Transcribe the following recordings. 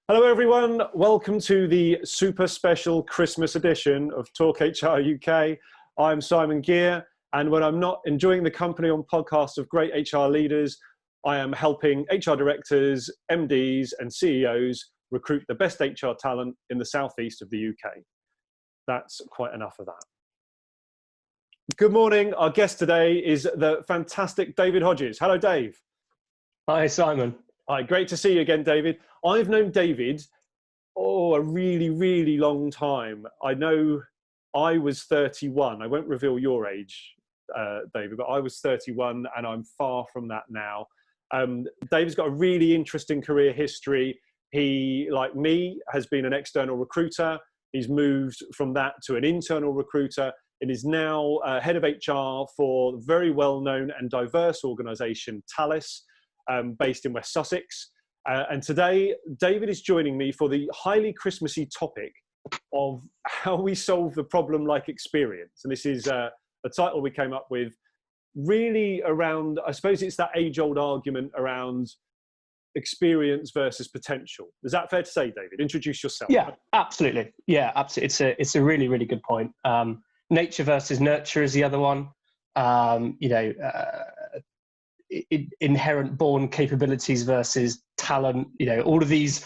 Hello everyone, welcome to the super special Christmas edition of Talk HR UK. I'm Simon Geere, and when I'm not enjoying the company on podcasts of great HR leaders, I am helping HR directors, MDs and CEOs recruit the best HR talent in the southeast of the UK. That's quite enough of that. Good morning, our guest today is the fantastic David Hodges. Hello Dave. Hi Simon. Hi, great to see you again, David. I've known David, a really long time. I know I was 31. I won't reveal your age, David, but I was 31 and I'm far from that now. David's got a really interesting career history. He, like me, has been an external recruiter. He's moved from that to an internal recruiter and is now head of HR for the very well-known and diverse organisation Thales, based in West Sussex. And today, David is joining me for the highly Christmassy topic of how we solve the problem like experience. And this is a title we came up with really around, I suppose it's that age-old argument around experience versus potential. Is that fair to say, David? Introduce yourself. Yeah, absolutely. Yeah, absolutely. It's a really good point. Nature versus nurture is the other one. Inherent born capabilities versus talent, all of these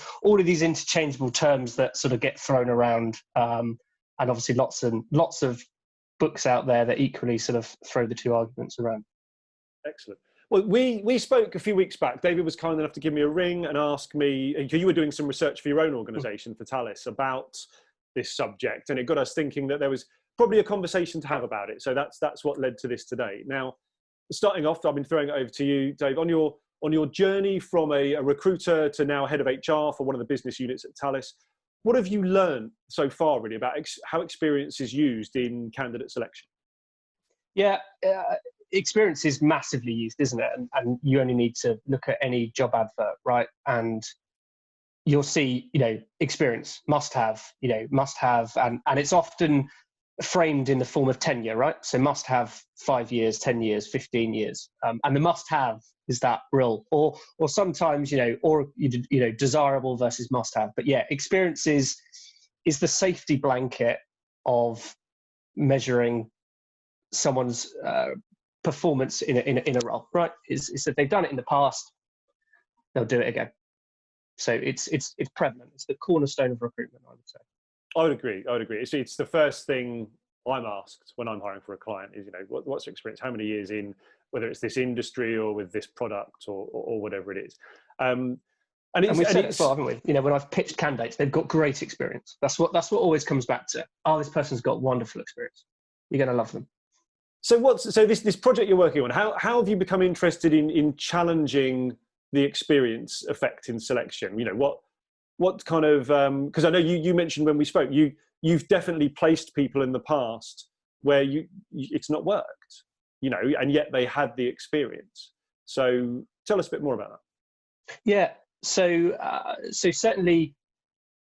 interchangeable terms that sort of get thrown around, and obviously lots of books out there that equally sort of throw the two arguments around. Excellent. Well, we spoke a few weeks back. David was kind enough to give me a ring and ask me, you were doing some research for your own organisation for Thales about this subject, and it got us thinking that there was probably a conversation to have about it. So that's what led to this today. Now, starting off, I've been throwing it over to you, Dave, on your journey from a recruiter to now head of HR for one of the business units at Thales. What have you learned so far, really, about how experience is used in candidate selection? Yeah, experience is massively used, isn't it? And you only need to look at any job advert, right? And you'll see, experience, must have, and it's often framed in the form of tenure, right? So must have 5 years, 10 years, 15 years. And the must have is that real, or sometimes, desirable versus must have. But yeah, experience is the safety blanket of measuring someone's performance in a role, right? Is that they've done it in the past, they'll do it again. So it's prevalent. It's the cornerstone of recruitment, I would say. I would agree. It's the first thing I'm asked when I'm hiring for a client is, what's your experience? How many years in, whether it's this industry or with this product or whatever it is. And we've said it as well, haven't we? When I've pitched candidates, they've got great experience. That's what always comes back to. Oh, this person's got wonderful experience. You're going to love them. So this project you're working on, how have you become interested in challenging the experience effect in selection? What kind of, because I know you mentioned when we spoke, you've definitely placed people in the past where it's not worked, and yet they had the experience. So tell us a bit more about that. Yeah. So certainly,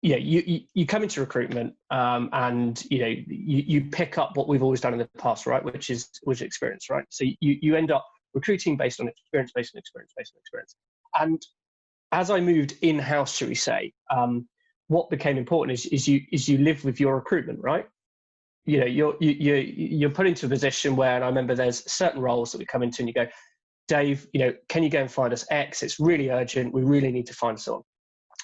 you come into recruitment, and you pick up what we've always done in the past, right? Which is experience, right? So you end up recruiting based on experience, and as I moved in-house, shall we say, what became important is you live with your recruitment, right? You're put into a position where, and I remember there's certain roles that we come into and you go, Dave, can you go and find us X? It's really urgent. We really need to find someone.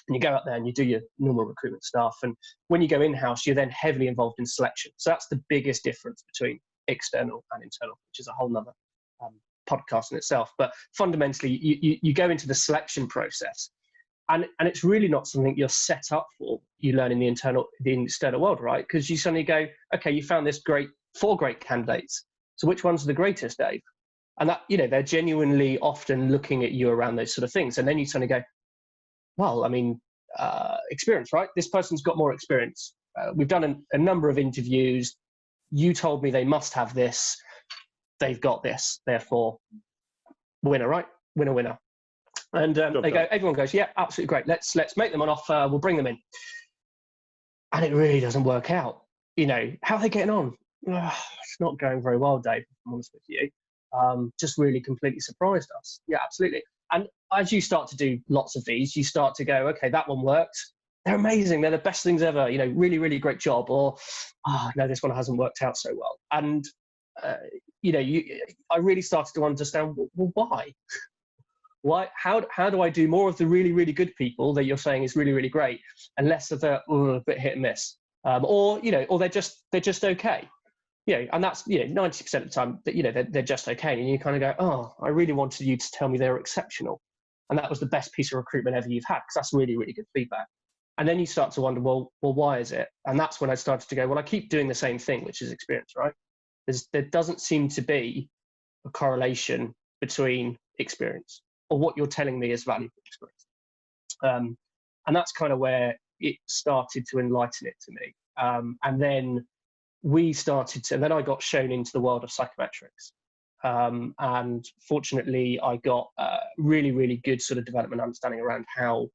And you go out there and you do your normal recruitment stuff. And when you go in-house, you're then heavily involved in selection. So that's the biggest difference between external and internal, which is a whole nother podcast in itself. But fundamentally, you go into the selection process, and it's really not something you're set up for. You learn in the external world, right? Because you suddenly go, okay, you found four great candidates. So which ones are the greatest, Dave? And that, they're genuinely often looking at you around those sort of things. And then you suddenly go, well, experience, right? This person's got more experience. We've done a number of interviews. You told me they must have this. They've got this, therefore, winner, right? Winner. And everyone goes, yeah, absolutely great. Let's make them an offer. We'll bring them in. And it really doesn't work out. How are they getting on? It's not going very well, Dave, if I'm honest with you. Just really completely surprised us. Yeah, absolutely. And as you start to do lots of these, you start to go, okay, that one worked. they're amazing, they're the best things ever, you know, really, really great job, or, no, this one hasn't worked out so well. And, you know, I really started to understand, well, why? How do I do more of the really, really good people that you're saying is really, really great, and less of the a bit hit and miss, or, you know, or they're just okay, you know, and that's, you know, 90% of the time that, you know, they're just okay, and you kind of go, oh, I really wanted you to tell me they were exceptional, and that was the best piece of recruitment ever you've had, because that's really, really good feedback. And then you start to wonder, well, why is it? And that's when I started to go, well, I keep doing the same thing, which is experience, right? There doesn't seem to be a correlation between experience or what you're telling me is valuable experience. And that's kind of where it started to enlighten it to me. And then then I got shown into the world of psychometrics. And fortunately, I got really, really good sort of development understanding around how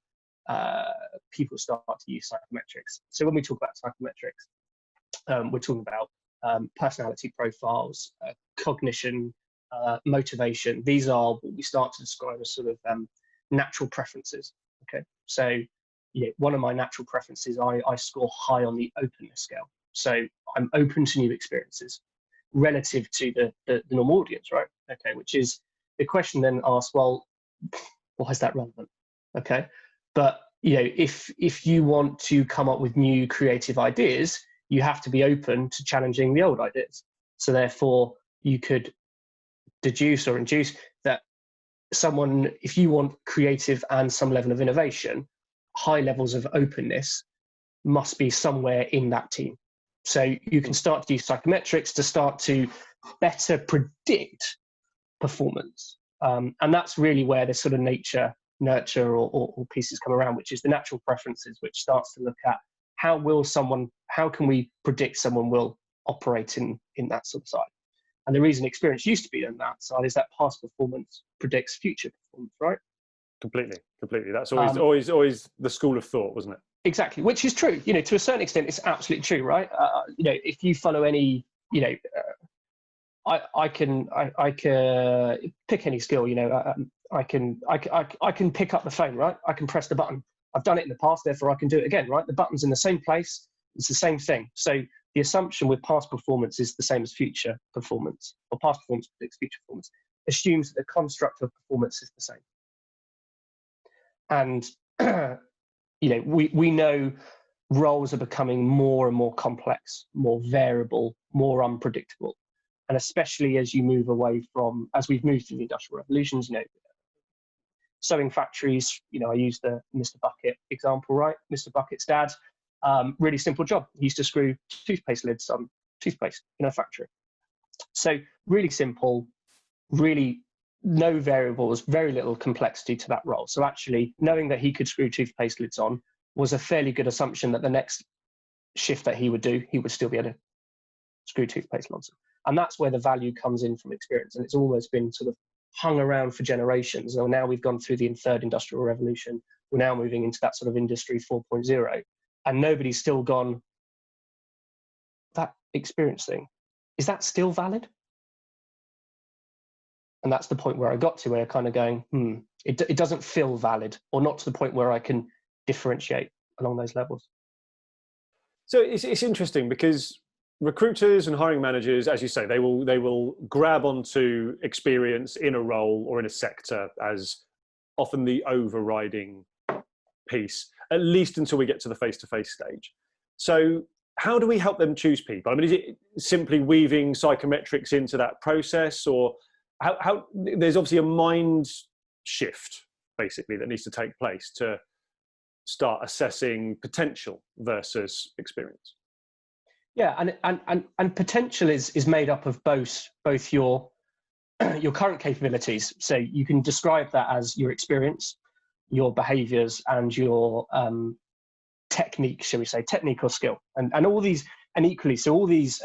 people start to use psychometrics. So when we talk about psychometrics, we're talking about personality profiles, cognition, motivation. These are what we start to describe as sort of natural preferences. Okay, so one of my natural preferences, I score high on the openness scale. So I'm open to new experiences relative to the normal audience, right? Okay, which is the question then asks, well, why is that relevant? Okay, but if you want to come up with new creative ideas, you have to be open to challenging the old ideas. So therefore, you could deduce or induce that someone, if you want creative and some level of innovation, high levels of openness must be somewhere in that team. So you can start to use psychometrics to start to better predict performance. And that's really where the sort of nature, nurture or pieces come around, which is the natural preferences, which starts to look at how can we predict someone will operate in that sort of side. And the reason experience used to be on that side is that past performance predicts future performance, right? Completely. That's always the school of thought, wasn't it? Exactly, which is true. To a certain extent, it's absolutely true, right? If you follow any, I can pick any skill. I can pick up the phone, right? I can press the button. I've done it in the past, therefore I can do it again, right? The button's in the same place. It's the same thing. So the assumption with past performance is the same as future performance, or past performance predicts future performance, assumes that the construct of performance is the same. And we know roles are becoming more and more complex, more variable, more unpredictable. And especially as we've moved through the industrial revolutions, sewing factories, I used the Mr. Bucket example, right? Mr. Bucket's dad, really simple job. He used to screw toothpaste lids on toothpaste in a factory. So really simple, really no variables, very little complexity to that role. So actually knowing that he could screw toothpaste lids on was a fairly good assumption that the next shift that he would do, he would still be able to screw toothpaste lids on. And that's where the value comes in from experience. And it's almost been sort of hung around for generations. And now we've gone through the third industrial revolution. We're now moving into that sort of industry 4.0. And nobody's still gone, that experience thing, is that still valid? And that's the point where I got to, where kind of going, it doesn't feel valid, or not to the point where I can differentiate along those levels. So it's interesting because recruiters and hiring managers, as you say, they will grab onto experience in a role or in a sector as often the overriding piece, at least until we get to the face-to-face stage. So how do we help them choose people? I mean, is it simply weaving psychometrics into that process, or how there's obviously a mind shift basically that needs to take place to start assessing potential versus experience? Yeah, and potential is made up of both your current capabilities. So you can describe that as your experience, your behaviours, and your technique, shall we say, technique or skill, and all these, and equally, so all these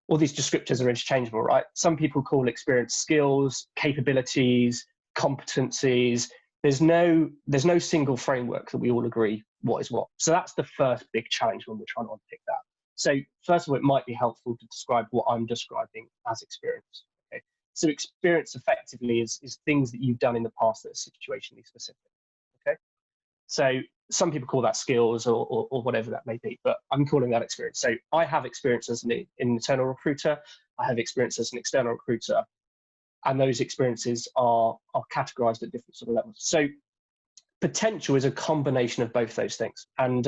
descriptors are interchangeable, right? Some people call experience skills, capabilities, competencies. There's no single framework that we all agree what is what. So that's the first big challenge when we're trying to unpick that. So first of all, it might be helpful to describe what I'm describing as experience. Okay, so experience effectively is things that you've done in the past that are situationally specific. Okay, so some people call that skills or whatever that may be, but I'm calling that experience. So I have experience as an internal recruiter. I have experience as an external recruiter. And those experiences are categorized at different sort of levels. So potential is a combination of both those things. And,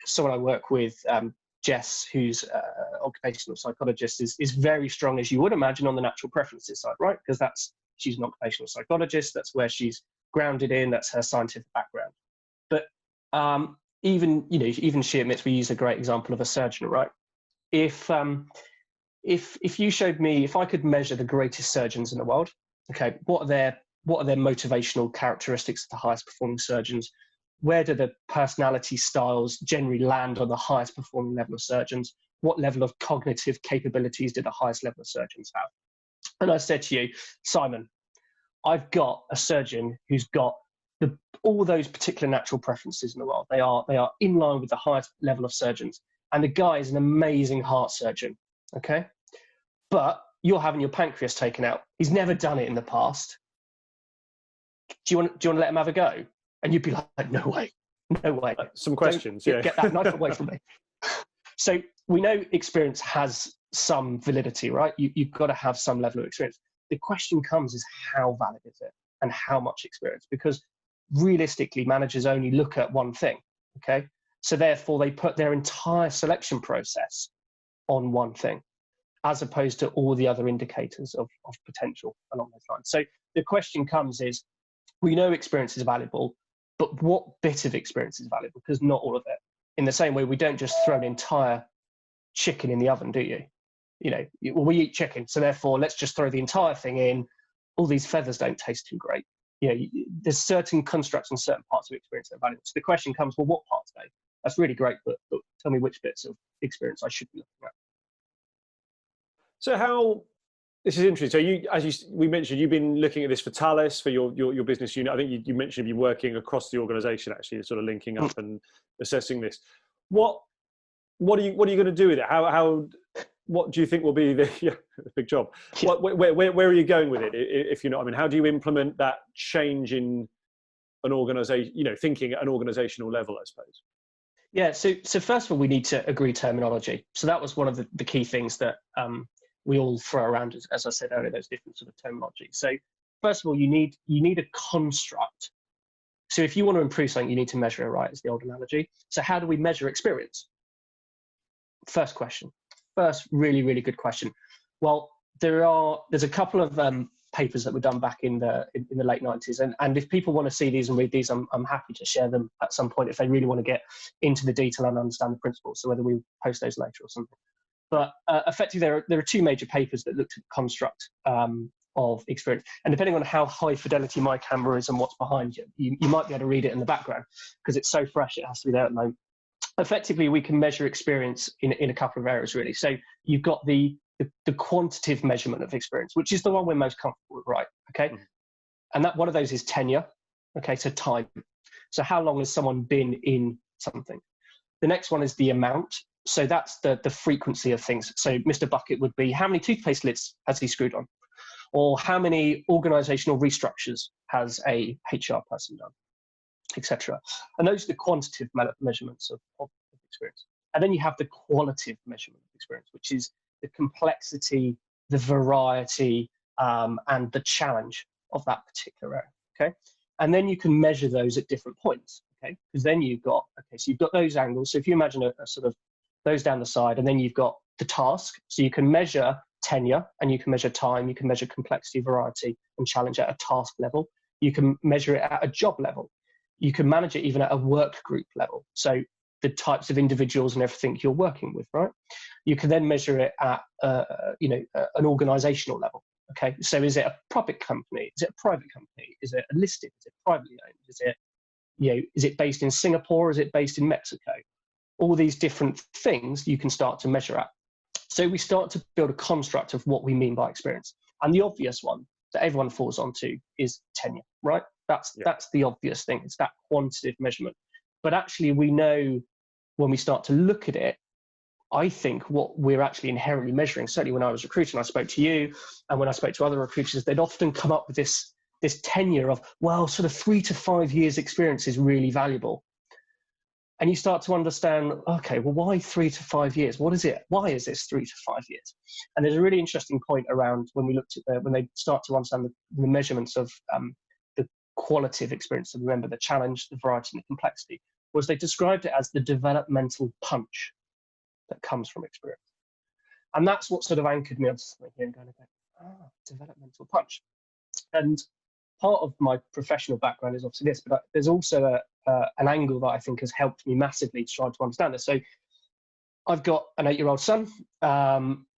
someone I work with, Jess, who's an occupational psychologist, is very strong, as you would imagine, on the natural preferences side, right? Because she's an occupational psychologist. That's where she's grounded in. That's her scientific background. But even she admits, we use a great example of a surgeon, right? If you showed me, if I could measure the greatest surgeons in the world, okay, what are their motivational characteristics of the highest performing surgeons? Where do the personality styles generally land on the highest performing level of surgeons? What level of cognitive capabilities do the highest level of surgeons have? And I said to you, Simon, I've got a surgeon who's got all those particular natural preferences in the world. They are in line with the highest level of surgeons. And the guy is an amazing heart surgeon, okay? But you're having your pancreas taken out. He's never done it in the past. Do you want to let him have a go? And you'd be like, no way. Some questions, Get that knife away from me. So we know experience has some validity, right? You've got to have some level of experience. The question comes is, how valid is it? And how much experience? Because realistically, managers only look at one thing, okay? So therefore, they put their entire selection process on one thing, as opposed to all the other indicators of potential along those lines. So the question comes is, we know experience is valuable, but what bit of experience is valuable? Because not all of it. In the same way, we don't just throw an entire chicken in the oven, do you? We eat chicken, so therefore let's just throw the entire thing in. All these feathers don't taste too great. There's certain constructs and certain parts of experience that are valuable. So the question comes, well, what parts, Dave? That's really great, but tell me which bits of experience I should be looking at. So this is interesting. So we mentioned, you've been looking at this for Thales, for your business unit. I think you mentioned you're working across the organisation, actually, sort of linking up and assessing this. What are you going to do with it? What do you think will be the big job? Where are you going with it? If you know, how do you implement that change in an organisation? Thinking at an organisational level, I suppose. Yeah. So first of all, we need to agree terminology. So that was one of the key things that we all throw around, as I said earlier, those different sort of terminology. So first of all, you need a construct. So if you want to improve something, you need to measure it, right? It's the old analogy. So how do we measure experience? First question. First really, really good question. Well, there's a couple of papers that were done back in the late 90s. And if people want to see these and read these, I'm happy to share them at some point if they really want to get into the detail and understand the principles. So whether we post those later or something. But effectively, there are two major papers that looked at the construct of experience. And depending on how high fidelity my camera is and what's behind you, you might be able to read it in the background because it's so fresh, it has to be there at the moment. Effectively, we can measure experience in a couple of areas, really. So you've got the quantitative measurement of experience, which is the one we're most comfortable with, right? Okay. Mm-hmm. And that one of those is tenure. Okay, so time. So how long has someone been in something? The next one is the amount. So that's the frequency of things. So Mr. Bucket would be, how many toothpaste lids has he screwed on? Or how many organizational restructures has a HR person done, etc. And those are the quantitative measurements of experience. And then you have the qualitative measurement of experience, which is the complexity, the variety, and the challenge of that particular area, okay? And then you can measure those at different points, okay? Because then you've got those angles. So if you imagine a sort of those down the side, and then you've got the task. So you can measure tenure, and you can measure time, you can measure complexity, variety, and challenge at a task level. You can measure it at a job level. You can manage it even at a work group level. So the types of individuals and everything you're working with, right? You can then measure it at, an organizational level. Okay, so is it a public company? Is it a private company? Is it a listed? Is it privately owned? Is it based in Singapore? Is it based in Mexico? All these different things you can start to measure at. So we start to build a construct of what we mean by experience. And the obvious one that everyone falls onto is tenure, right? That's the obvious thing. It's that quantitative measurement. But actually, we know when we start to look at it, I think what we're actually inherently measuring, certainly when I was recruiting, I spoke to you, and when I spoke to other recruiters, they'd often come up with this this tenure of, well, sort of 3 to 5 years experience is really valuable. And you start to understand, okay, well, why 3 to 5 years? What is it? Why is this 3 to 5 years? And there's a really interesting point around when we looked at when they start to understand the measurements of the quality of experience. So remember, the challenge, the variety, and the complexity, was they described it as the developmental punch that comes from experience. And that's what sort of anchored me onto something here and going, developmental punch. And part of my professional background is obviously this, but there's also an angle that I think has helped me massively to try to understand this. So I've got an 8-year-old son,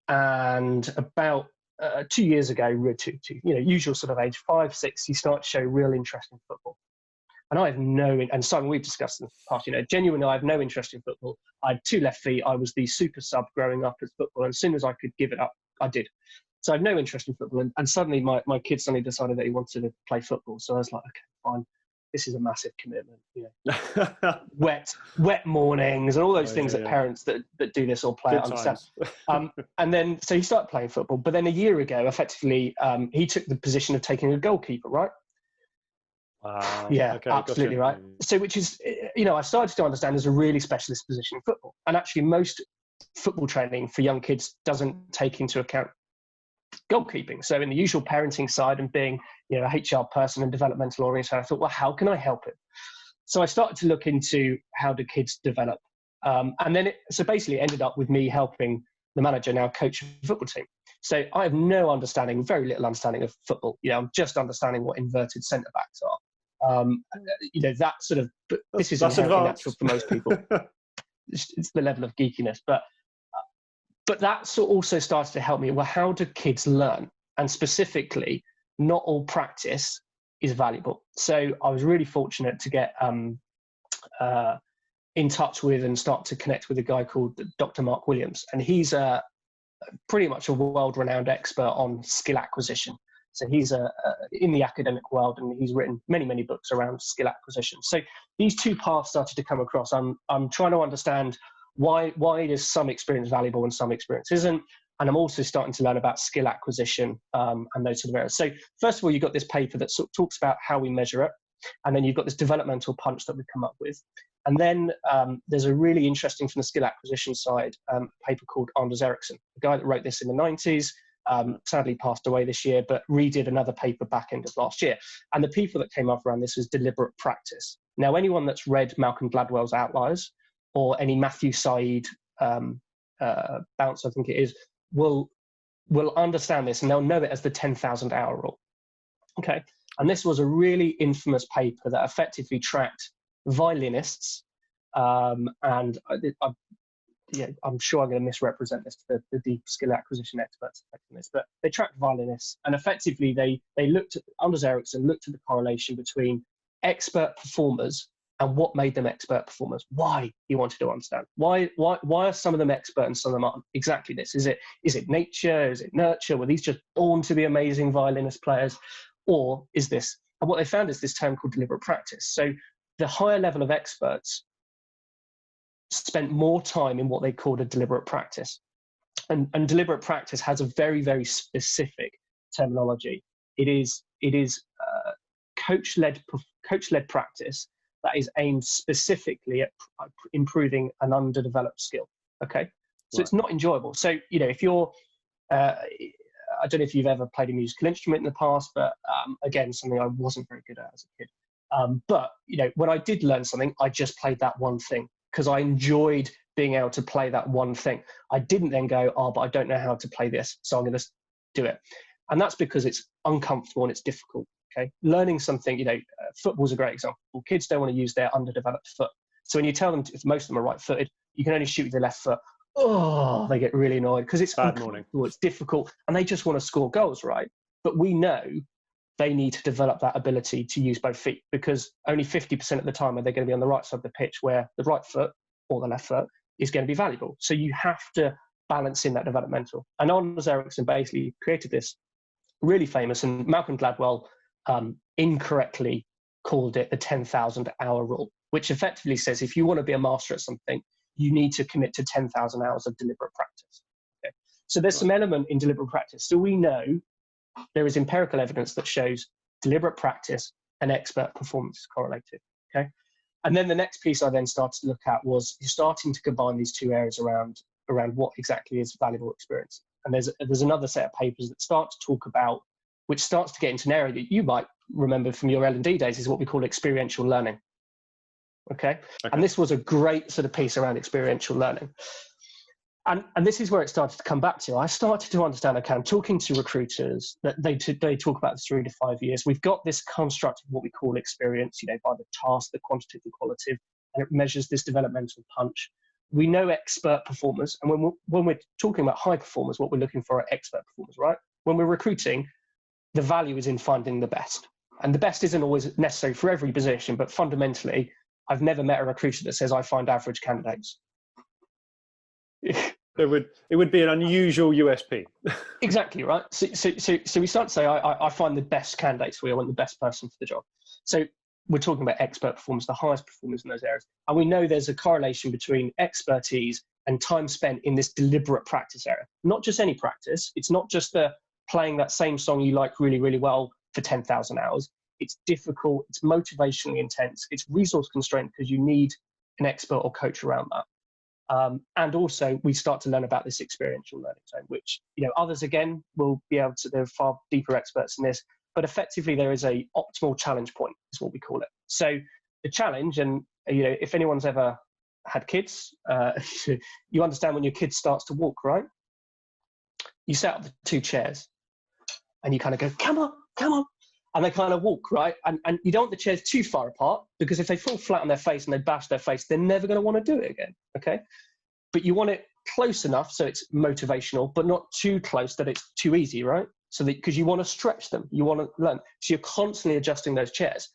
and about 2 years ago, usual sort of age, 5, 6, he started to show real interest in football. And I have and Simon, we've discussed in the past, genuinely, I have no interest in football. I had 2 left feet. I was the super sub growing up at football. And as soon as I could give it up, I did. So I have no interest in football. And suddenly my kid suddenly decided that he wanted to play football. So I was like, okay, fine. This is a massive commitment. Wet mornings and all those things that parents that do this or play understand. And then, so he started playing football. But then a year ago, effectively, he took the position of taking a goalkeeper, right? Yeah, okay, absolutely right. So, which is, I started to understand there's a really specialist position in football. And actually, most football training for young kids doesn't take into account goalkeeping. So in the usual parenting side and being, a HR person and developmental oriented, I thought, well, how can I help it? So I started to look into how do kids develop. And then basically it ended up with me helping the manager now coach a football team. So I have no understanding, very little understanding of football. I'm just understanding what inverted centre backs are. That sort of, this is inherently natural for most people. It's the level of geekiness, but that also started to help me. Well, how do kids learn? And specifically, not all practice is valuable. So I was really fortunate to get in touch with and start to connect with a guy called Dr. Mark Williams, and he's pretty much a world-renowned expert on skill acquisition. So he's in the academic world, and he's written many, many books around skill acquisition. So these two paths started to come across. I'm trying to understand why is some experience valuable and some experience isn't. And I'm also starting to learn about skill acquisition and those sort of areas. So first of all, you've got this paper that sort of talks about how we measure it. And then you've got this developmental punch that we've come up with. And then there's a really interesting, from the skill acquisition side, paper called Anders Ericsson, the guy that wrote this in the 90s. Sadly passed away this year, but redid another paper back end of last year. And the people that came up around this was deliberate practice. Now, anyone that's read Malcolm Gladwell's Outliers or any Matthew Said bounce, I think it is, will understand this, and they'll know it as the 10,000 hour rule. Okay. And this was a really infamous paper that effectively tracked violinists. And I'm sure I'm going to misrepresent this to the deep skill acquisition experts affecting this, but they tracked violinists, and effectively they looked at, Anders Ericsson looked at the correlation between expert performers and what made them expert performers. Why, he wanted to understand. Why are some of them expert and some of them aren't? Exactly this. Is it nature? Is it nurture? Were these just born to be amazing violinist players? Or is this, and what they found is this term called deliberate practice. So the higher level of experts spent more time in what they called a deliberate practice. And deliberate practice has a very, very specific terminology. It is coach-led practice that is aimed specifically at improving an underdeveloped skill. Okay, so It's not enjoyable. So if you're, I don't know if you've ever played a musical instrument in the past, but again, something I wasn't very good at as a kid. But when I did learn something, I just played that one thing because I enjoyed being able to play that one thing. I didn't then go, but I don't know how to play this, so I'm going to do it. And that's because it's uncomfortable and it's difficult. Okay, learning something, football's a great example. Kids don't want to use their underdeveloped foot. So when you tell them, most of them are right-footed, you can only shoot with your left foot. Oh, they get really annoyed because it's uncomfortable, it's difficult, and they just want to score goals, right? But we know they need to develop that ability to use both feet, because only 50% of the time are they going to be on the right side of the pitch where the right foot or the left foot is going to be valuable. So you have to balance in that developmental. And Anders Ericsson basically created this really famous, and Malcolm Gladwell incorrectly called it the 10,000 hour rule, which effectively says if you want to be a master at something, you need to commit to 10,000 hours of deliberate practice. Okay? So there's some element in deliberate practice. So we know there is empirical evidence that shows deliberate practice, and expert performance is correlated. Okay. And then the next piece I then started to look at was you're starting to combine these two areas around what exactly is valuable experience. And there's another set of papers that start to talk about, which starts to get into an area that you might remember from your L&D days, is what we call experiential learning. Okay. And this was a great sort of piece around experiential learning. And this is where it started to come back to. I started to understand, okay, I'm talking to recruiters that they talk about the 3 to 5 years. We've got this construct of what we call experience, by the task, the quantitative, the qualitative, and it measures this developmental punch. We know expert performers, and when we're talking about high performers, what we're looking for are expert performers, right? When we're recruiting, the value is in finding the best. And the best isn't always necessary for every position, but fundamentally, I've never met a recruiter that says I find average candidates. It would be an unusual USP. Exactly, right. So we start to say I find the best candidates for you. I want the best person for the job. So we're talking about expert performance, the highest performers in those areas. And we know there's a correlation between expertise and time spent in this deliberate practice area. Not just any practice. It's not just the playing that same song you like really, really well for 10,000 hours. It's difficult. It's motivationally intense. It's resource constrained because you need an expert or coach around that. And also we start to learn about this experiential learning zone, which, others again will be able to, they're far deeper experts in this, but effectively there is a optimal challenge point is what we call it. So the challenge, and if anyone's ever had kids, you understand when your kid starts to walk, right? You set up the 2 chairs and you kind of go, come on. And they kind of walk, right? And you don't want the chairs too far apart, because if they fall flat on their face and they bash their face, they're never going to want to do it again, okay? But you want it close enough so it's motivational, but not too close that it's too easy, right? So that, because you want to stretch them, you want to learn. So you're constantly adjusting those chairs.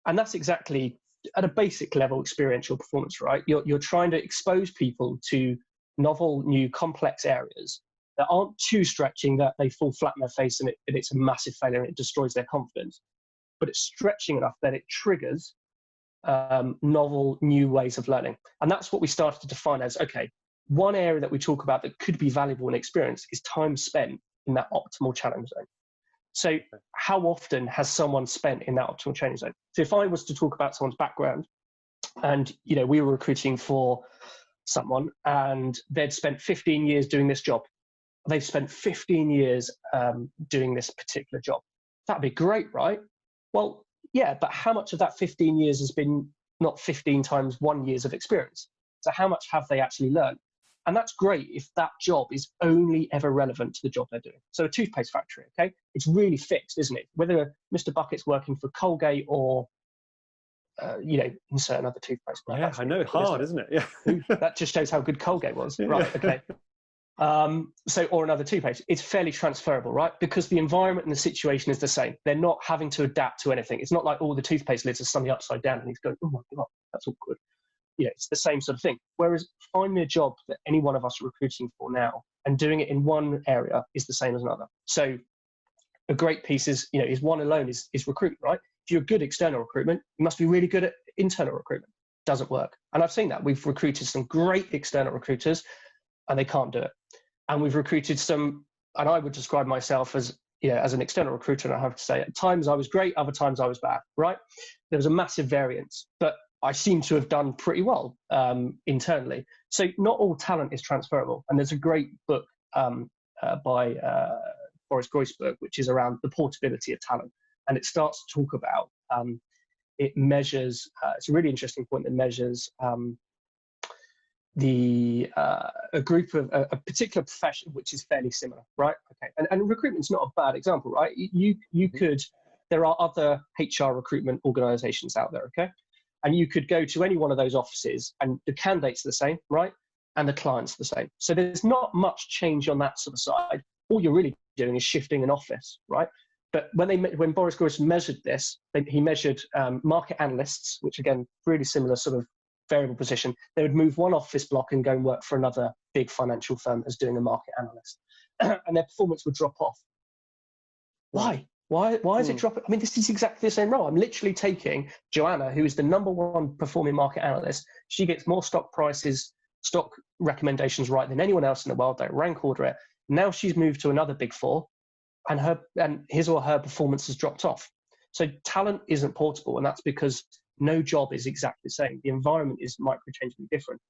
And that's exactly, at a basic level, experiential performance, right? You're trying to expose people to novel, new, complex areas that aren't too stretching that they fall flat in their face and it's a massive failure and it destroys their confidence. But it's stretching enough that it triggers novel, new ways of learning. And that's what we started to define as, okay, one area that we talk about that could be valuable in experience is time spent in that optimal challenge zone. So how often has someone spent in that optimal challenge zone? So if I was to talk about someone's background and, we were recruiting for someone and they'd spent 15 years doing this job, they've spent 15 years doing this particular job. That'd be great, right? Well, yeah, but how much of that 15 years has been not 15 times 1 years of experience? So how much have they actually learned? And that's great if that job is only ever relevant to the job they're doing. So a toothpaste factory, okay? It's really fixed, isn't it? Whether Mr. Bucket's working for Colgate or, insert another toothpaste. Yeah, I know, hard, isn't it? Yeah. That just shows how good Colgate was. Right, okay. Or another toothpaste, it's fairly transferable, right? Because the environment and the situation is the same. They're not having to adapt to anything. It's not like all the toothpaste lids are suddenly upside down and he's going, oh my God, that's awkward. It's the same sort of thing. Whereas finding a job that any one of us are recruiting for now and doing it in one area is the same as another. So a great piece is one alone is recruitment, right? If you're good external recruitment, you must be really good at internal recruitment. Doesn't work. And I've seen that. We've recruited some great external recruiters and they can't do it. And we've recruited some, and I would describe myself as, as an external recruiter, and I have to say, at times I was great, other times I was bad, right? There was a massive variance, but I seem to have done pretty well internally. So not all talent is transferable. And there's a great book by Boris Groysberg, which is around the portability of talent. And it starts to talk about, it measures, it's a really interesting point that measures a group of a particular profession, which is fairly similar, right? Okay, and recruitment's not a bad example, right? You could, there are other HR recruitment organizations out there, okay? And you could go to any one of those offices and the candidates are the same, right? And the clients are the same. So there's not much change on that sort of side. All you're really doing is shifting an office, right? But when Boris Groysberg measured this, he measured market analysts, which again, really similar sort of variable position. They would move one office block and go and work for another big financial firm as doing a market analyst. And their performance would drop off. Why? Why is it dropping? I mean, this is exactly the same role. I'm literally taking Joanna, who is the #1 performing market analyst. She gets more stock prices, stock recommendations right than anyone else in the world. They rank order it. Now she's moved to another big four. and his or her performance has dropped off. So talent isn't portable, and that's because no job is exactly the same. The environment is micro-changingly different.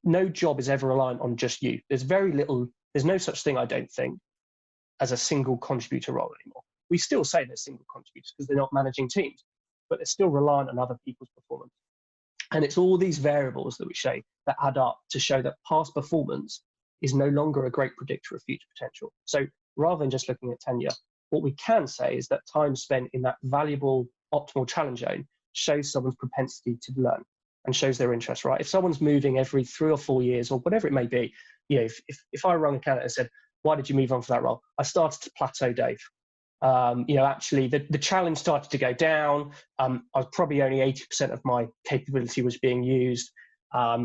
No job is ever reliant on just you. There's no such thing, I don't think, as a single contributor role anymore. We still say they're single contributors because they're not managing teams, but they're still reliant on other people's performance. And it's all these variables that we say that add up to show that past performance is no longer a great predictor of future potential. So rather than just looking at tenure, what we can say is that time spent in that valuable optimal challenge zone shows someone's propensity to learn and shows their interest, right? If someone's moving every 3 or 4 years or whatever it may be, if I rang a candidate and said, why did you move on for that role? I started to plateau, Dave. Actually the challenge started to go down. I was probably only 80% of my capability was being used.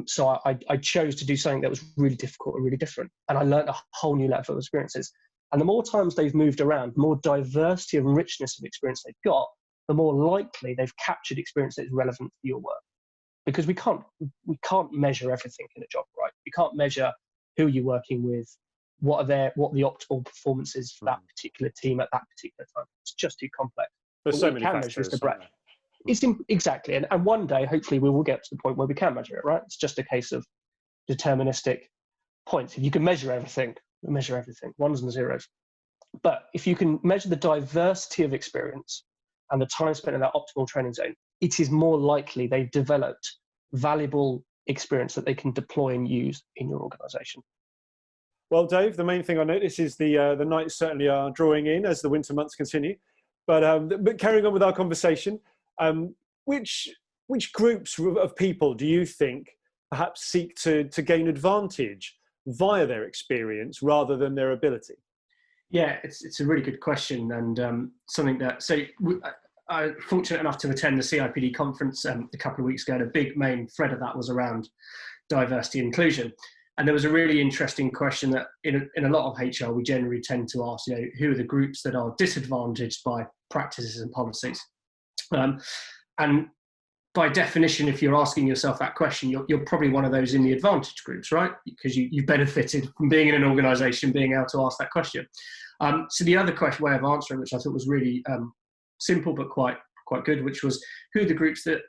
So I chose to do something that was really difficult and really different. And I learned a whole new level of experiences. And the more times they've moved around, the more diversity and richness of experience they've got, the more likely they've captured experience that is relevant to your work. Because we can't measure everything in a job, right? You can't measure who you're working with, what the optimal performance is for that particular team at that particular time. It's just too complex. There's so many factors. Measure is the breadth. Exactly. And one day, hopefully, we will get to the point where we can measure it, right? It's just a case of deterministic points. If you can measure everything, ones and zeros. But if you can measure the diversity of experience and the time spent in that optimal training zone, it is more likely they've developed valuable experience that they can deploy and use in your organization. Well, Dave, the main thing I notice is the nights certainly are drawing in as the winter months continue. But carrying on with our conversation, which groups of people do you think perhaps seek to gain advantage via their experience rather than their ability? Yeah, it's a really good question, and something that I was fortunate enough to attend the CIPD conference a couple of weeks ago, and a big main thread of that was around diversity and inclusion. And there was a really interesting question that in a lot of HR, we generally tend to ask, who are the groups that are disadvantaged by practices and policies? And by definition, if you're asking yourself that question, you're probably one of those in the advantage groups, right? Because you've benefited from being in an organization, being able to ask that question. So the other way of answering, which I thought was really simple but quite good, which was, who are the groups that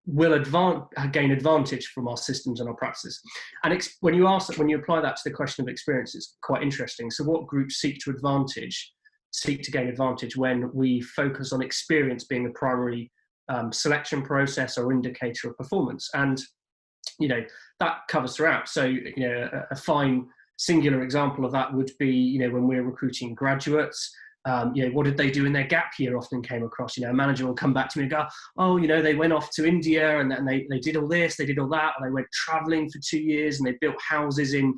will gain advantage from our systems and our practices? And when you apply that to the question of experience, it's quite interesting. So what groups seek to gain advantage when we focus on experience being a primary selection process or indicator of performance? And that covers throughout. So a fine singular example of that would be when we're recruiting graduates. What did they do in their gap year? Often came across, a manager will come back to me and go, oh, they went off to India and then they did all this, they did all that, and they went traveling for 2 years and they built houses in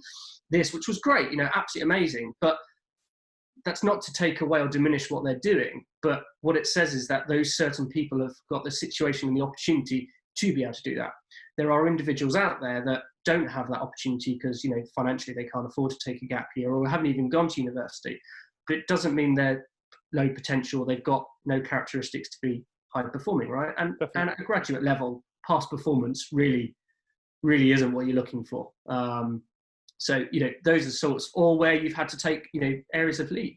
this, which was great, absolutely amazing. But that's not to take away or diminish what they're doing. But what it says is that those certain people have got the situation and the opportunity to be able to do that. There are individuals out there that don't have that opportunity because, financially they can't afford to take a gap year or haven't even gone to university. But it doesn't mean they're low potential. They've got no characteristics to be high performing, right? And at a graduate level, past performance really isn't what you're looking for. So those are sorts, or where you've had to take areas of leave.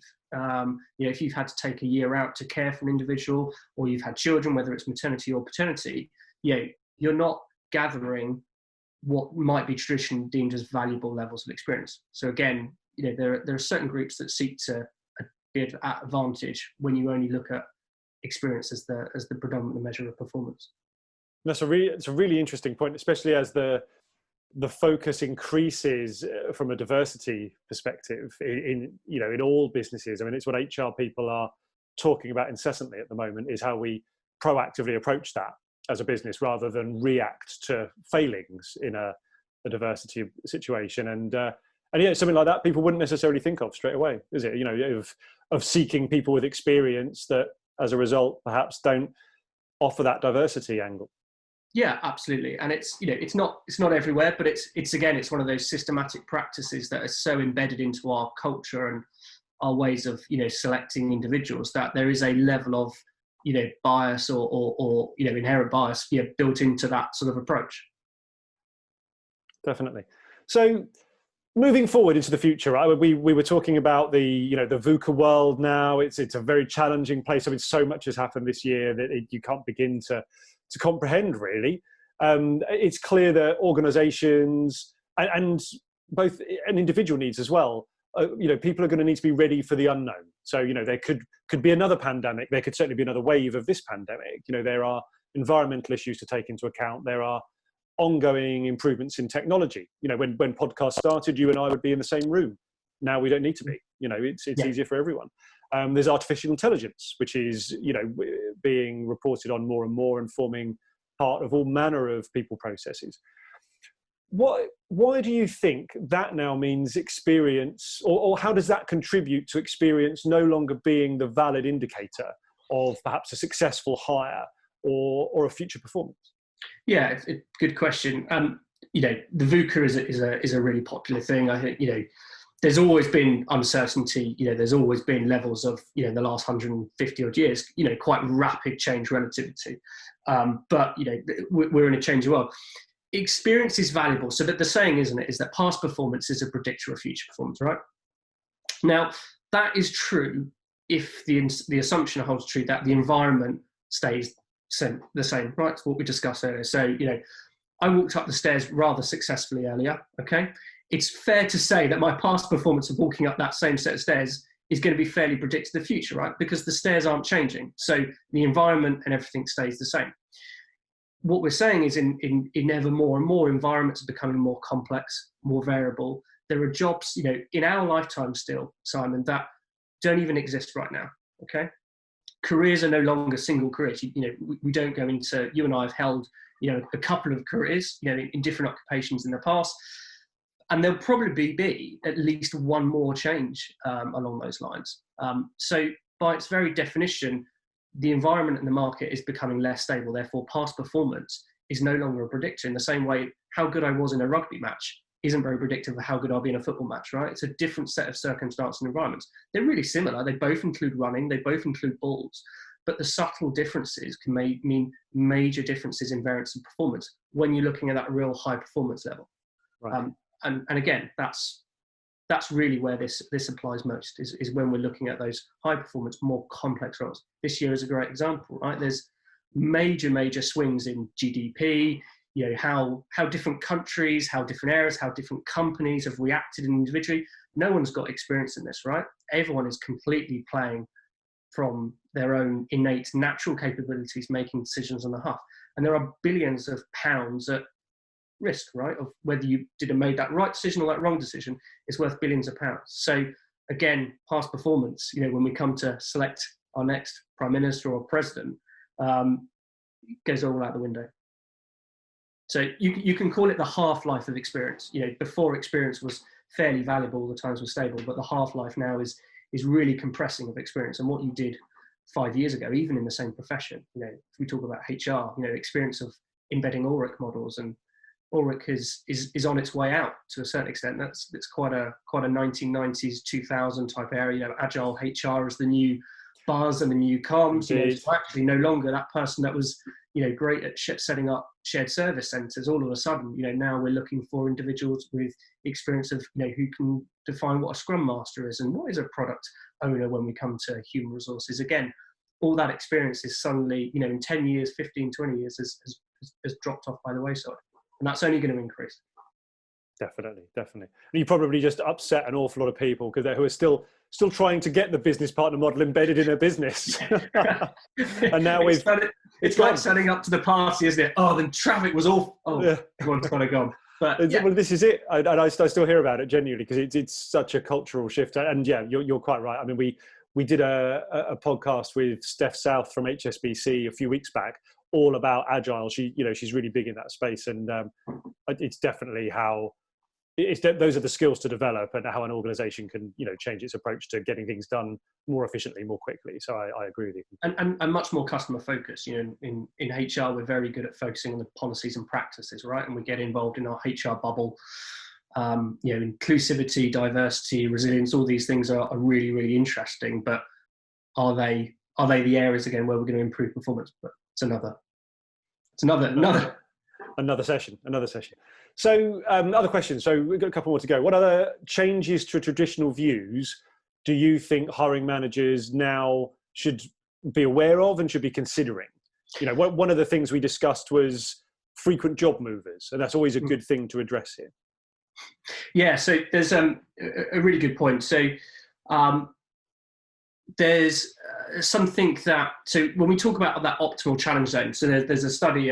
If you've had to take a year out to care for an individual, or you've had children, whether it's maternity or paternity, you're not gathering what might be traditionally deemed as valuable levels of experience. So again, there are certain groups that seek to be at advantage when you only look at experience as the predominant measure of performance. It's a really interesting point, especially as the focus increases from a diversity perspective in all businesses. I mean, it's what HR people are talking about incessantly at the moment, is how we proactively approach that as a business rather than react to failings in a diversity situation. And something like that people wouldn't necessarily think of straight away, is it? Of seeking people with experience that, as a result, perhaps don't offer that diversity angle. Yeah, absolutely. And it's not everywhere, but it's one of those systematic practices that are so embedded into our culture and our ways of selecting individuals that there is a level of bias or inherent bias built into that sort of approach. Definitely. So moving forward into the future, right? We were talking about the VUCA world now. It's a very challenging place. I mean, so much has happened this year that you can't begin to comprehend, really. It's clear that organisations and both and individual needs as well. People are going to need to be ready for the unknown. So there could be another pandemic. There could certainly be another wave of this pandemic. There are environmental issues to take into account. There are ongoing improvements in technology. When podcasts started, you and I would be in the same room. Now we don't need to be. It's easier for everyone. There's artificial intelligence, which is being reported on more and more and forming part of all manner of people processes. Why do you think that now means experience, or how does that contribute to experience no longer being the valid indicator of perhaps a successful hire or a future performance? Yeah, it's a good question. The VUCA is a really popular thing. I think there's always been uncertainty. There's always been levels of the last 150 odd years. Quite rapid change relativity. But we're in a changing world. Experience is valuable. So that the saying, isn't it, is that past performance is a predictor of future performance, right? Now, that is true if the assumption holds true that the environment stays the same, right? It's what we discussed earlier. So, I walked up the stairs rather successfully earlier, okay? It's fair to say that my past performance of walking up that same set of stairs is going to be fairly predicted of the future, right? Because the stairs aren't changing. So the environment and everything stays the same. What we're saying is in ever more and more, environments are becoming more complex, more variable. There are jobs, in our lifetime still, Simon, that don't even exist right now, okay? Careers are no longer single careers. We don't go into, you and I have held, a couple of careers, in different occupations in the past, and there'll probably be at least one more change along those lines. So by its very definition, the environment and the market is becoming less stable. Therefore, past performance is no longer a predictor. In the same way, how good I was in a rugby match isn't very predictive of how good I'll be in a football match, right? It's a different set of circumstances and environments. They're really similar. They both include running. They both include balls. But the subtle differences can mean major differences in variance and performance when you're looking at that real high performance level. Right. And again, that's really where this applies most, is when we're looking at those high performance, more complex roles. This year is a great example, right? There's major swings in GDP, how different countries, how different areas, how different companies have reacted individually. No one's got experience in this, right? Everyone is completely playing from their own innate natural capabilities, making decisions on the hub. And there are billions of pounds at risk, right? Of whether you made that right decision or that wrong decision is worth billions of pounds. So again, past performance, when we come to select our next prime minister or president, goes all out the window. So you can call it the half-life of experience. Before experience was fairly valuable, the times were stable, but the half-life now is really compressing of experience. And what you did 5 years ago, even in the same profession, if we talk about HR, experience of embedding Ulrich models, and Ulrich is on its way out to a certain extent. That's quite a 1990s, 2000 type area. Agile HR is the new buzz and the new comms. So actually no longer that person that was great at setting up shared service centres. All of a sudden, now we're looking for individuals with experience of who can define what a scrum master is and what is a product owner when we come to human resources. Again, all that experience is suddenly in 10 years, 15, 20 years has dropped off by the wayside. And that's only going to increase. Definitely. You probably just upset an awful lot of people who are still trying to get the business partner model embedded in their business. And now it's like setting up to the party, isn't it? Oh, then traffic was awful. Oh, yeah. Everyone's kind of gone. But well, this is it. I still hear about it genuinely because it's such a cultural shift. And yeah, you're quite right. I mean, we did a podcast with Steph South from HSBC a few weeks back, all about agile. She's really big in that space, and it's definitely those are the skills to develop, and how an organization can change its approach to getting things done more efficiently, more quickly. So I agree with you. And much more customer focused. In HR, we're very good at focusing on the policies and practices, right? And we get involved in our HR bubble. Inclusivity, diversity, resilience, all these things are really, really interesting. But are they the areas again where we're going to improve performance? But it's another Another session. So other questions. So we've got a couple more to go. What other changes to traditional views do you think hiring managers now should be aware of and should be considering? You know, one of the things we discussed was frequent job movers, and that's always a good thing to address here. Yeah, so there's a really good point. So there's something that, so when we talk about that optimal challenge zone, so there's a study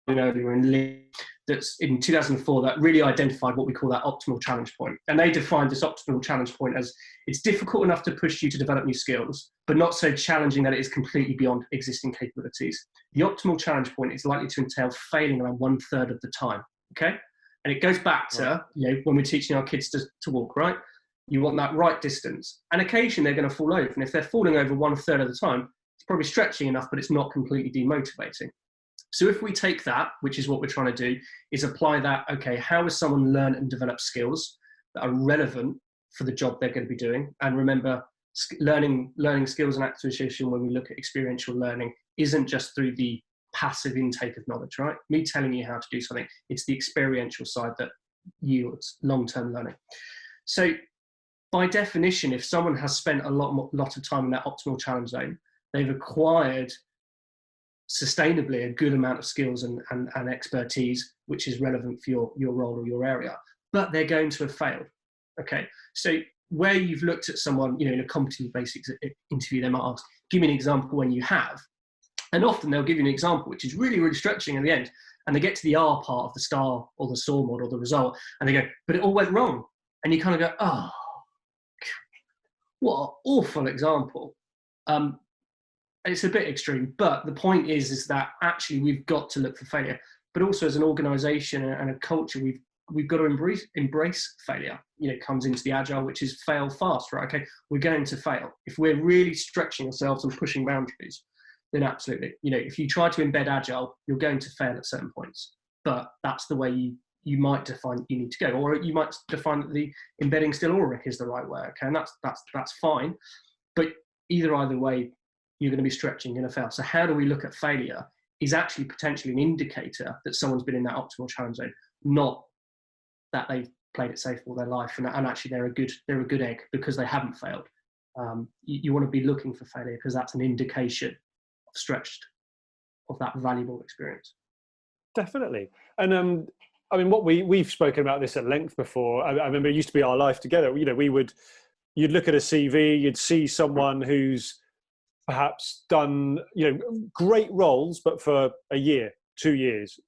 earlier in that's in 2004 that really identified what we call that optimal challenge point. And they defined this optimal challenge point as it's difficult enough to push you to develop new skills, but not so challenging that it is completely beyond existing capabilities. The optimal challenge point is likely to entail failing around 1/3 of the time, okay? And it goes back to, you know, when we're teaching our kids to walk, right? You want that right distance. And occasionally they're going to fall over. And if they're falling over 1/3 of the time, it's probably stretching enough, but it's not completely demotivating. So if we take that, which is what we're trying to do, is apply that, okay, how does someone learn and develop skills that are relevant for the job they're going to be doing? And remember, learning skills and acquisition, when we look at experiential learning, isn't just through the passive intake of knowledge, right? Me telling you how to do something, it's the experiential side that yields long-term learning. So by definition, if someone has spent a lot of time in that optimal challenge zone, they've acquired sustainably a good amount of skills and expertise, which is relevant for your role or your area, but they're going to have failed. Okay, so where you've looked at someone, you know, in a competency basics interview, they might ask, give me an example when you have, and often they'll give you an example which is really, really stretching at the end, and they get to the R part of the STAR or the SOAR model, the result, and they go, but it all went wrong, and you kind of go, oh, what an awful example. It's a bit extreme, but the point is that actually we've got to look for failure, but also as an organisation and a culture, we've got to embrace failure. You know, it comes into the agile, which is fail fast, right? Okay, we're going to fail. If we're really stretching ourselves and pushing boundaries, then absolutely. You know, if you try to embed agile, you're going to fail at certain points, but that's the way you might define you need to go, or you might define that the embedding still auric is the right way. Okay, and that's fine, but either way, you're going to be stretching, you're going to fail. So how do we look at failure is actually potentially an indicator that someone's been in that optimal challenge zone, not that they've played it safe all their life and actually they're a good egg because they haven't failed. You want to be looking for failure because that's an indication of that valuable experience. Definitely. And I mean, we've spoken about this at length before. I remember it used to be our life together. You know, you'd look at a CV, you'd see someone who's perhaps done, you know, great roles, but for a year, 2 years.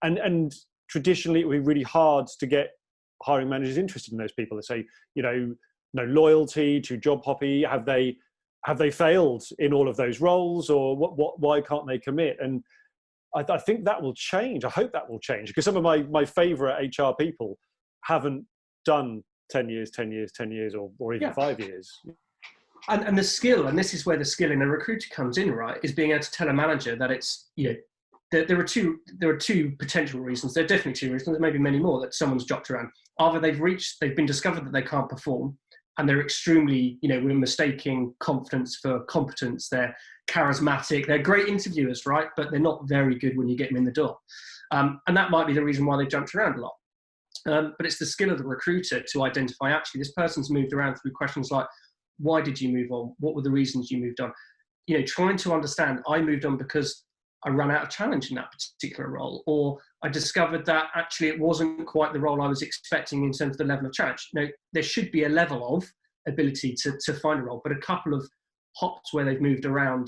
And traditionally it would be really hard to get hiring managers interested in those people. They say, you know, no loyalty, too job hoppy. Have they failed in all of those roles, or why can't they commit? And I think that will change. I hope that will change, because some of my favorite HR people haven't done 10 years, or even 5 years. And the skill, and this is where the skill in a recruiter comes in, right, is being able to tell a manager that it's, you know, there are two potential reasons. There are definitely two reasons. There may be many more that someone's dropped around. Either they've been discovered that they can't perform, and they're extremely, you know, we're mistaking confidence for competence. They're charismatic. They're great interviewers, right, but they're not very good when you get them in the door. And that might be the reason why they've jumped around a lot. But it's the skill of the recruiter to identify, actually, this person's moved around through questions like, why did you move on? What were the reasons you moved on? You know, trying to understand, I moved on because I ran out of challenge in that particular role, or I discovered that actually it wasn't quite the role I was expecting in terms of the level of challenge. You know, there should be a level of ability to find a role, but a couple of hops where they've moved around,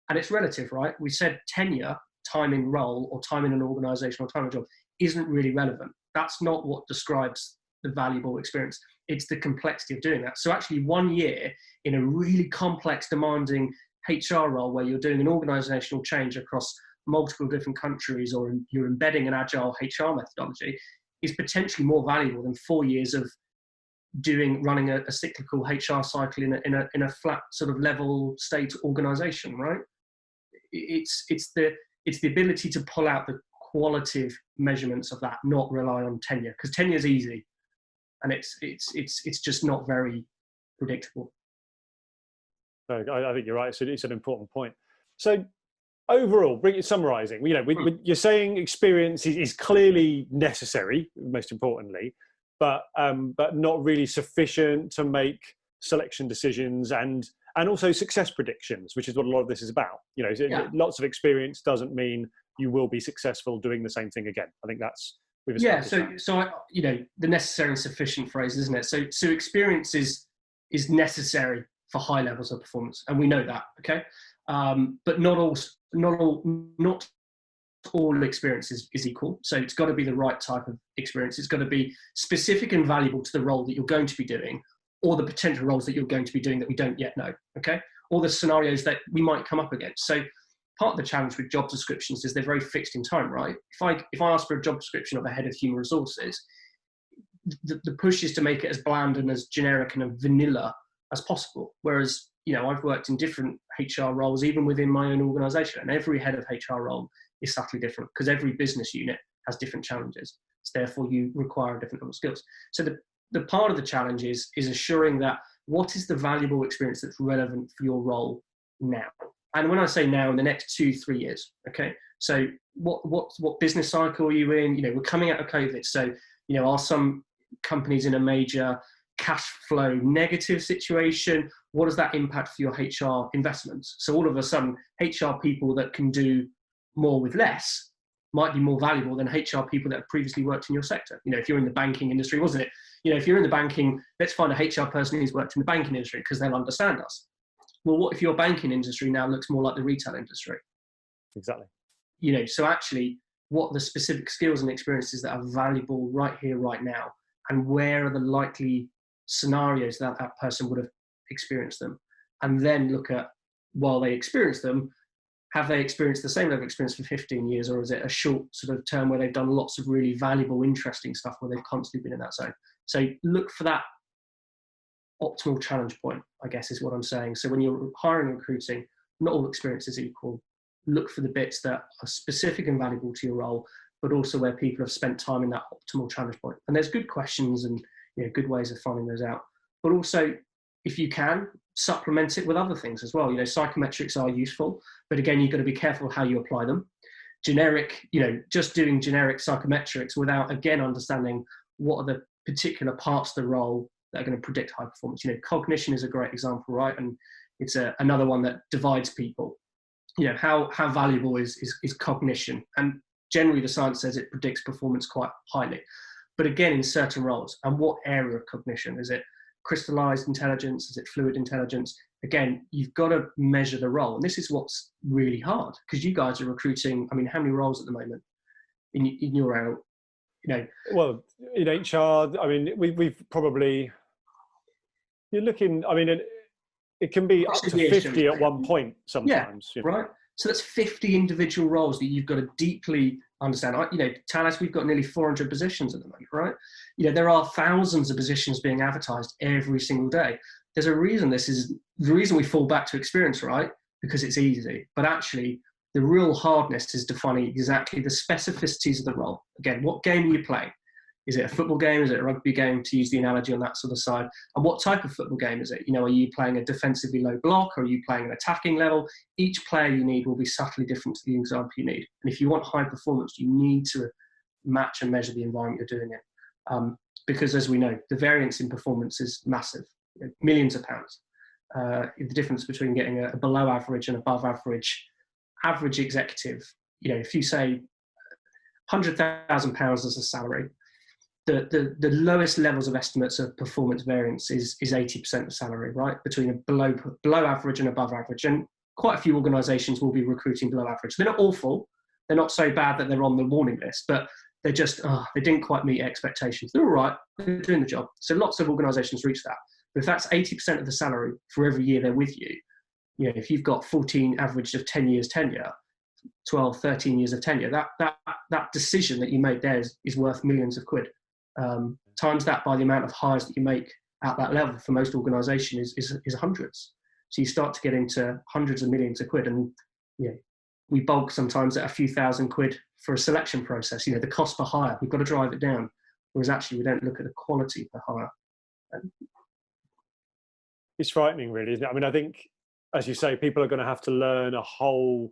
and it's relative, right? We said tenure, time in role, or time in an organisation, or time in a job isn't really relevant. That's not what describes the valuable experience. It's the complexity of doing that. So actually 1 year in a really complex, demanding HR role where you're doing an organisational change across multiple different countries, or you're embedding an agile HR methodology, is potentially more valuable than 4 years of running a cyclical HR cycle in a flat sort of level state organisation, right? It's the ability to pull out the qualitative measurements of that, not rely on tenure, because tenure is easy. And it's just not very predictable. No, I think you're right. It's an important point. So overall, summarising, you're saying experience is clearly necessary, most importantly, but not really sufficient to make selection decisions and also success predictions, which is what a lot of this is about. Lots of experience doesn't mean you will be successful doing the same thing again. I think that's we've established that. So the necessary and sufficient phrase, isn't it? So experience is necessary for high levels of performance, and we know that, okay? But not all experience is equal. So it's got to be the right type of experience. It's got to be specific and valuable to the role that you're going to be doing, or the potential roles that you're going to be doing that we don't yet know, okay? Or the scenarios that we might come up against. So part of the challenge with job descriptions is they're very fixed in time, right? If I ask for a job description of a head of human resources, the push is to make it as bland and as generic and as vanilla as possible. Whereas, I've worked in different HR roles, even within my own organisation, and every head of HR role is subtly different because every business unit has different challenges. So therefore, you require different level of skills. So the part of the challenge is assuring that what is the valuable experience that's relevant for your role now? And when I say now, in the next 2-3 years, okay? So what business cycle are you in? We're coming out of COVID. So, are some companies in a major cash flow negative situation? What does that impact for your HR investments? So all of a sudden, HR people that can do more with less might be more valuable than HR people that have previously worked in your sector. If you're in the banking industry, wasn't it? If you're in the banking, let's find a HR person who's worked in the banking industry because they'll understand us. Well, what if your banking industry now looks more like the retail industry? Exactly. So actually, what are the specific skills and experiences that are valuable right here, right now? And where are the likely scenarios that person would have experienced them? And then look at, while they experience them, have they experienced the same level of experience for 15 years, or is it a short sort of term where they've done lots of really valuable, interesting stuff where they've constantly been in that zone? So look for that optimal challenge point, I guess is what I'm saying. So when you're hiring and recruiting, not all experience is equal. Look for the bits that are specific and valuable to your role, but also where people have spent time in that optimal challenge point. And there's good questions and good ways of finding those out. But also, if you can, supplement it with other things as well. Psychometrics are useful, but again, you've got to be careful how you apply them. Generic, just doing generic psychometrics without, again, understanding what are the particular parts of the role that are going to predict high performance. Cognition is a great example, right? And it's another one that divides people. How valuable is cognition? And generally the science says it predicts performance quite highly. But again, in certain roles, and what area of cognition? Is it crystallized intelligence? Is it fluid intelligence? Again, you've got to measure the role. And this is what's really hard, because you guys are recruiting, how many roles at the moment in your area? Well, in HR, we've probably, you're looking, it can be up to 50 at one point sometimes. Yeah, right. So that's 50 individual roles that you've got to deeply understand. Thales, we've got nearly 400 positions at the moment, right? There are thousands of positions being advertised every single day. There's a reason the reason we fall back to experience, right? Because it's easy. But actually, the real hardness is defining exactly the specificities of the role. Again, what game are you playing? Is it a football game? Is it a rugby game, to use the analogy on that sort of side? And what type of football game is it? Are you playing a defensively low block, or are you playing an attacking level? Each player you need will be subtly different to the example you need. And if you want high performance, you need to match and measure the environment you're doing it. Because as we know, the variance in performance is massive, millions of pounds. The difference between getting a below average and above average executive, if you say £100,000 as a salary, the lowest levels of estimates of performance variance is 80% of salary, right? Between a below average and above average. And quite a few organisations will be recruiting below average. They're not awful. They're not so bad that they're on the warning list, but they're just, they didn't quite meet expectations. They're all right. They're doing the job. So lots of organisations reach that. But if that's 80% of the salary for every year they're with you, if you've got 14 average of 10 years tenure, 12, 13 years of tenure, that decision that you made there is worth millions of quid. Times that by the amount of hires that you make at that level for most organisations is hundreds. So you start to get into hundreds of millions of quid, and we bulk sometimes at a few thousand quid for a selection process. The cost per hire, we've got to drive it down, whereas actually we don't look at the quality per hire. It's frightening, really, isn't it? I think, as you say, people are going to have to learn a whole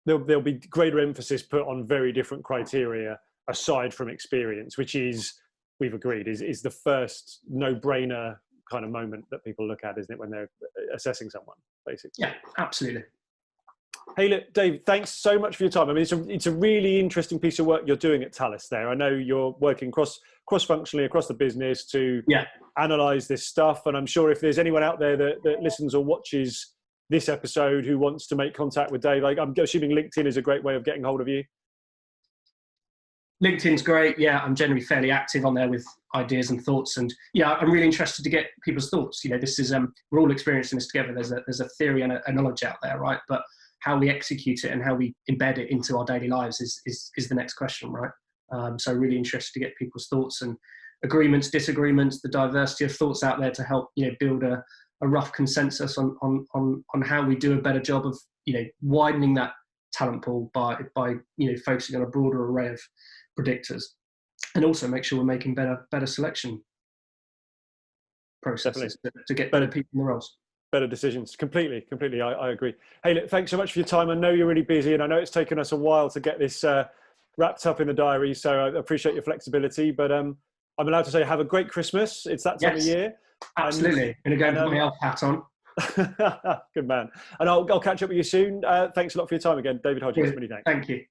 there'll be greater emphasis put on very different criteria aside from experience, which is, we've agreed, is the first no-brainer kind of moment that people look at, isn't it, when they're assessing someone, basically? Yeah, absolutely. Hey, look, Dave, thanks so much for your time. I mean, it's a really interesting piece of work you're doing at Thales there. I know you're working cross-functionally across the business to analyse this stuff. And I'm sure if there's anyone out there that listens or watches this episode who wants to make contact with Dave, like, I'm assuming LinkedIn is a great way of getting hold of you. LinkedIn's great. Yeah, I'm generally fairly active on there with ideas and thoughts. And yeah, I'm really interested to get people's thoughts. You know, this is, we're all experiencing this together. There's a theory and a knowledge out there, right? But how we execute it and how we embed it into our daily lives is the next question, right? So really interested to get people's thoughts and agreements, disagreements, the diversity of thoughts out there to help, you know, build a rough consensus on how we do a better job of, you know, widening that talent pool by you know, focusing on a broader array of predictors, and also make sure we're making better selection processes to get better people in the roles. Better decisions. Completely. I agree. Hey, look, thanks so much for your time. I know you're really busy, and I know it's taken us a while to get this wrapped up in the diary, so I appreciate your flexibility. But I'm allowed to say have a great Christmas. It's that time of year. Absolutely. I'm going to put my elf hat on. Good man. And I'll catch up with you soon. Thanks a lot for your time again, David Hodges. Many thanks. Thank you.